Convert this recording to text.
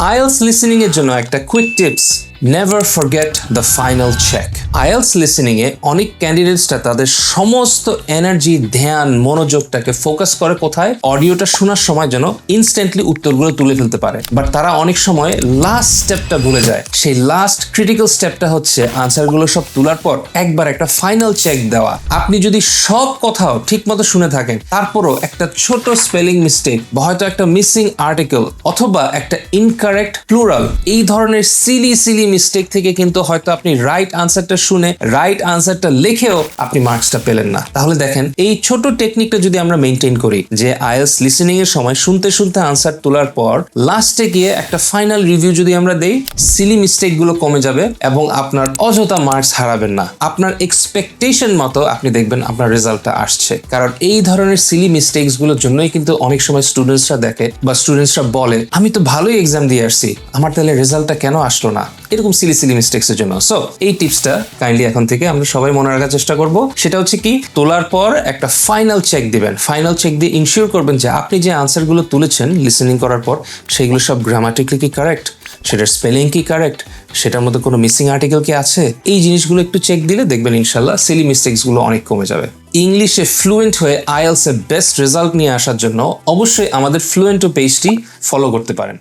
IELTS listening এর জন্য একটা quick tips, never forget the final check. IELTS listening এ অনেক ক্যান্ডিডেটসরা তাদের সমস্ত এনার্জি, ধ্যান, মনোযোগটাকে ফোকাস করে কোথায়? অডিওটা শোনার সময় যেন ইনস্ট্যান্টলি উত্তরগুলো তুলে ফেলতে পারে, বাট তারা অনেক সময় লাস্ট স্টেপটা ভুলে যায়। সেই লাস্ট ক্রিটিক্যাল স্টেপটা হচ্ছে আনসারগুলো সব তোলার পর একবার একটা ফাইনাল চেক দেওয়া। আপনি যদি সব কথাও ঠিক মতো শুনে থাকেন, তারপরও একটা ছোট স্পেলিং মিস্টেক বা হয়তো একটা মিসিং আর্টিকেল অথবা একটা ইনকারেক্ট প্লুরাল, এই ধরনের সিলি মিস্টেক থেকে কিন্তু হয়তো আপনি রাইট আনসারটা শুনে রাইট আনসারটা লিখেও আপনি মার্কসটা পেলেন না। তাহলে দেখেন, এই ছোট টেকনিকটা যদি আমরা মেনটেন করি যে আইএলস লিসেনিং এর সময় শুনতে শুনতে আনসার তোলার পর লাস্টে গিয়ে একটা ফাইনাল রিভিউ যদি আমরা দেই, সিলি মিস্টেক গুলো কমে যাবে এবং আপনার অযথা মার্কস হারাবেন না। আপনার এক্সপেকটেশন মতো আপনি দেখবেন আপনার রেজাল্টটা আসছে। কারণ এই ধরনের সিলি মিস্টেকস গুলোর জন্যই কিন্তু অনেক সময় স্টুডেন্টসরা দেখে বা স্টুডেন্টসরা বলে, আমি তো ভালোই এক্সাম দিয়ে আসছি, আমার তাহলে রেজাল্টটা কেন আসলো না? এরকম সিলি মিস্টেক্স এর জন্য। সো এই টিপসটা কাইন্ডলি এখন থেকে আমরা সবাই মনে রাখার চেষ্টা করব। সেটা হচ্ছে কি, তোলার পর একটা ফাইনাল চেক দিবেন। ফাইনাল চেক দিয়ে ইনশিওর করবেন যে আপনি যে আনসারগুলো তুলেছেন লিসেনিং করার পর, সেগুলো সব গ্রামাটিক্যালি কি কারেক্ট, সেটার স্পেলিং কি কারেক্ট, সেটার মধ্যে কোনো মিসিং আর্টিকেল কি আছে, এই জিনিসগুলো একটু চেক দিলে দেখবেন ইনশাল্লাহ সিলি মিস্টেক্স গুলো অনেক কমে যাবে। ইংলিশে ফ্লুয়েন্ট হয়ে আইএলস এর বেস্ট রেজাল্ট নিয়ে আসার জন্য অবশ্যই আমাদের ফ্লুয়েন্টো পেজটি ফলো করতে পারেন।